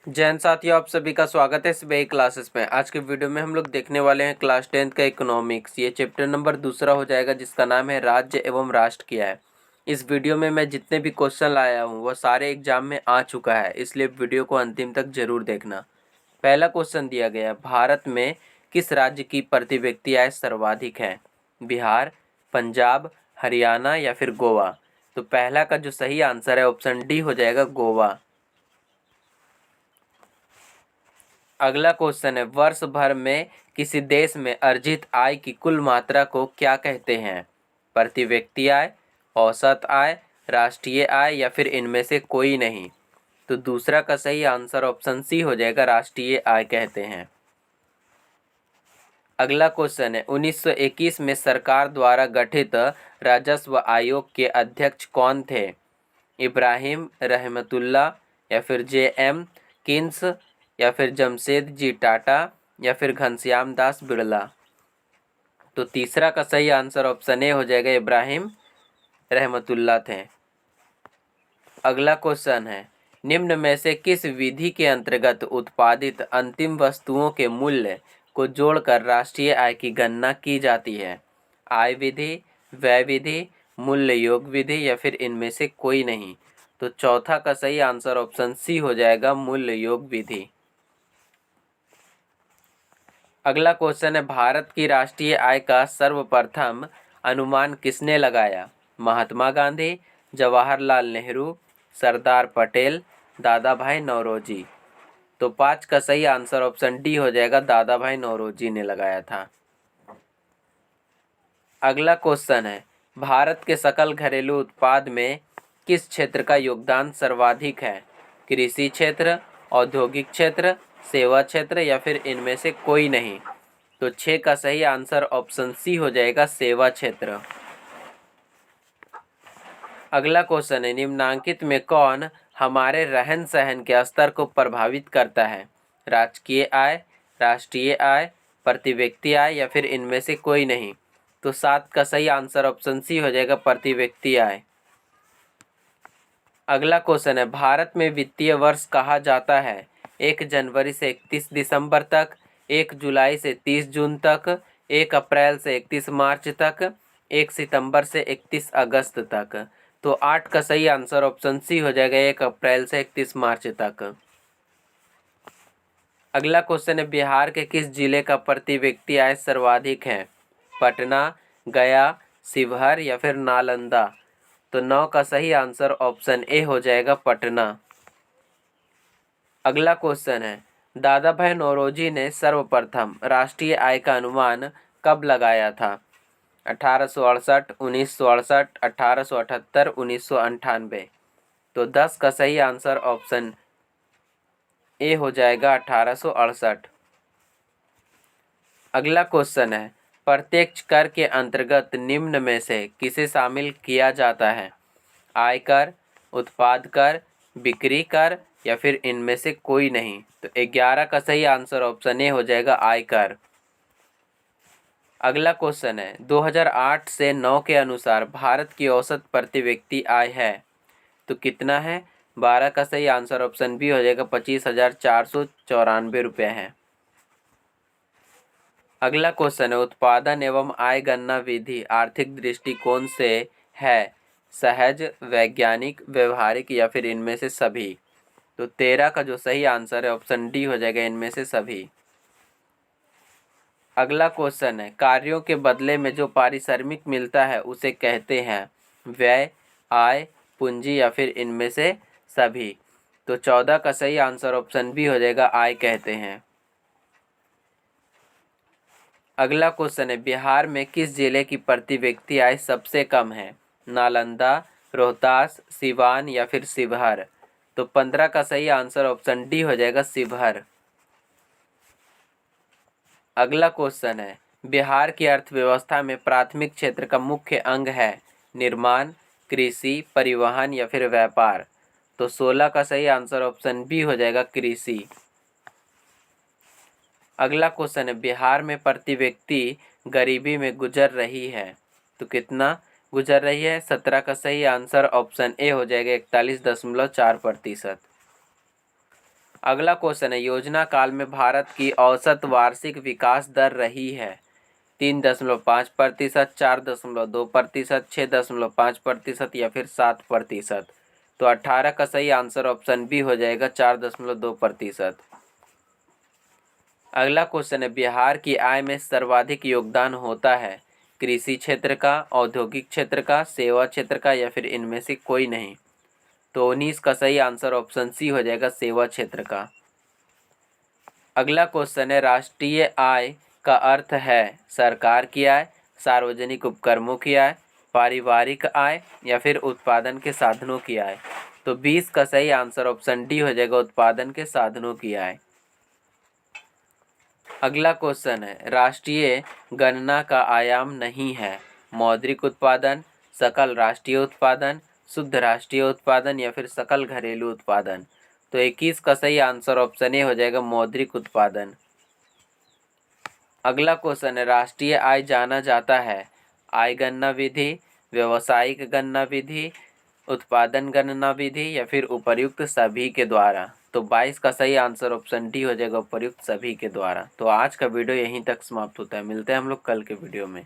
जैन साथियों, आप सभी का स्वागत है सुबह क्लासेस में। आज के वीडियो में हम लोग देखने वाले हैं क्लास 10th का इकोनॉमिक्स। ये चैप्टर नंबर दूसरा हो जाएगा, जिसका नाम है राज्य एवं राष्ट्र क्या है। इस वीडियो में मैं जितने भी क्वेश्चन लाया हूँ वो सारे एग्जाम में आ चुका है, इसलिए वीडियो को अंतिम तक जरूर देखना। पहला क्वेश्चन दिया गया है, भारत में किस राज्य की प्रति व्यक्ति आय सर्वाधिक है? बिहार, पंजाब, हरियाणा या फिर गोवा। तो पहला का जो सही आंसर है ऑप्शन डी हो जाएगा, गोवा। अगला क्वेश्चन है, वर्ष भर में किसी देश में अर्जित आय की कुल मात्रा को क्या कहते हैं? प्रति व्यक्ति आय, औसत आय, राष्ट्रीय आय या फिर इनमें से कोई नहीं। तो दूसरा का सही आंसर ऑप्शन सी हो जाएगा, राष्ट्रीय आय कहते हैं। अगला क्वेश्चन है, 1921 में सरकार द्वारा गठित राजस्व आयोग के अध्यक्ष कौन थे? इब्राहिम रहमतुल्ला या फिर जे.एम. किन्स या फिर जमशेद जी टाटा या फिर घनश्याम दास बिड़ला। तो तीसरा का सही आंसर ऑप्शन ए हो जाएगा, इब्राहिम रहमतुल्ला थे। अगला क्वेश्चन है, निम्न में से किस विधि के अंतर्गत उत्पादित अंतिम वस्तुओं के मूल्य को जोड़कर राष्ट्रीय आय की गणना की जाती है? आय विधि, व्यय विधि, मूल्य योग विधि या फिर इनमें से कोई नहीं। तो चौथा का सही आंसर ऑप्शन सी हो जाएगा, मूल्य योग विधि। अगला क्वेश्चन है, भारत की राष्ट्रीय आय का सर्वप्रथम अनुमान किसने लगाया? महात्मा गांधी, जवाहरलाल नेहरू, सरदार पटेल, दादा भाई नौरोजी। तो 5 का सही आंसर ऑप्शन डी हो जाएगा, दादा भाई नौरोजी ने लगाया था। अगला क्वेश्चन है, भारत के सकल घरेलू उत्पाद में किस क्षेत्र का योगदान सर्वाधिक है? कृषि क्षेत्र, औद्योगिक क्षेत्र, सेवा क्षेत्र या फिर इनमें से कोई नहीं। तो 6 का सही आंसर ऑप्शन सी हो जाएगा, सेवा क्षेत्र। अगला क्वेश्चन है, निम्नांकित में कौन हमारे रहन सहन के स्तर को प्रभावित करता है? राजकीय आय, राष्ट्रीय आय, प्रति व्यक्ति आय या फिर इनमें से कोई नहीं। तो 7 का सही आंसर ऑप्शन सी हो जाएगा, प्रति व्यक्ति आय। अगला क्वेश्चन है, भारत में वित्तीय वर्ष कहा जाता है 1 जनवरी से 31 दिसंबर तक, 1 जुलाई से 30 जून तक, 1 अप्रैल से 31 मार्च तक, 1 सितंबर से 31 अगस्त तक। तो 8 का सही आंसर ऑप्शन सी हो जाएगा, 1 अप्रैल से 31 मार्च तक। अगला क्वेश्चन है, बिहार के किस जिले का प्रति व्यक्ति आय सर्वाधिक है? पटना, गया, शिवहर या फिर नालंदा। तो 9 का सही आंसर ऑप्शन ए हो जाएगा, पटना। अगला क्वेश्चन है, दादा भाई नौरोजी ने सर्वप्रथम राष्ट्रीय आय का अनुमान कब लगाया था? 1868, 1968, 1878, 1998। तो 10 का सही आंसर ऑप्शन ए हो जाएगा, 1868। अगला क्वेश्चन है, प्रत्यक्ष कर के अंतर्गत निम्न में से किसे शामिल किया जाता है? आयकर, उत्पाद कर, बिक्री कर या फिर इनमें से कोई नहीं। तो 11 का सही आंसर ऑप्शन ए हो जाएगा, आयकर। अगला क्वेश्चन है, 2008 से 9 के अनुसार भारत की औसत प्रति व्यक्ति आय है तो कितना है? 12 का सही आंसर ऑप्शन बी हो जाएगा, 25,494 रुपये है। अगला क्वेश्चन है, उत्पादन एवं आय गणना विधि आर्थिक दृष्टिकोण से है सहज, वैज्ञानिक, व्यवहारिक या फिर इनमें से सभी। तो 13 का जो सही आंसर है ऑप्शन डी हो जाएगा, इनमें से सभी। अगला क्वेश्चन है, कार्यों के बदले में जो पारिश्रमिक मिलता है उसे कहते हैं व्यय, आय, पूंजी या फिर इनमें से सभी। तो 14 का सही आंसर ऑप्शन बी हो जाएगा, आय कहते हैं। अगला क्वेश्चन है, बिहार में किस जिले की प्रति व्यक्ति आय सबसे कम है? नालंदा, रोहतास, सिवान या फिर शिवहर। तो 15 का सही आंसर ऑप्शन डी हो जाएगा, शिवहर। अगला क्वेश्चन है, बिहार की अर्थव्यवस्था में प्राथमिक क्षेत्र का मुख्य अंग है निर्माण, कृषि, परिवहन या फिर व्यापार। तो 16 का सही आंसर ऑप्शन बी हो जाएगा, कृषि। अगला क्वेश्चन है, बिहार में प्रति व्यक्ति गरीबी में गुजर रही है तो कितना गुजर रही है? 17 का सही आंसर ऑप्शन ए हो जाएगा, 41.4%। अगला क्वेश्चन है, योजना काल में भारत की औसत वार्षिक विकास दर रही है 3.5%, 4.2%, 6.5% या फिर 7%। तो 18 का सही आंसर ऑप्शन बी हो जाएगा 4.2%। अगला क्वेश्चन है, बिहार की आय में सर्वाधिक योगदान होता है कृषि क्षेत्र का, औद्योगिक क्षेत्र का, सेवा क्षेत्र का या फिर इनमें से कोई नहीं। तो 19 का सही आंसर ऑप्शन सी हो जाएगा सेवा क्षेत्र का। अगला क्वेश्चन है, राष्ट्रीय आय का अर्थ है सरकार की आय, सार्वजनिक उपक्रमों की आय, पारिवारिक आय या फिर उत्पादन के साधनों की आय। तो 20 का सही आंसर ऑप्शन डी हो जाएगा उत्पादन के साधनों की आय। अगला क्वेश्चन है, राष्ट्रीय गणना का आयाम नहीं है मौद्रिक उत्पादन, सकल राष्ट्रीय उत्पादन, शुद्ध राष्ट्रीय उत्पादन या फिर सकल घरेलू उत्पादन। तो 21 का सही आंसर ऑप्शन ए हो जाएगा मौद्रिक उत्पादन। अगला क्वेश्चन है, राष्ट्रीय आय जाना जाता है आय गणना विधि, व्यावसायिक गणना विधि, उत्पादन गणना विधि या फिर उपर्युक्त सभी के द्वारा। तो 22 का सही आंसर ऑप्शन डी हो जाएगा उपर्युक्त सभी के द्वारा। तो आज का वीडियो यहीं तक समाप्त होता है, मिलते हैं हम लोग कल के वीडियो में।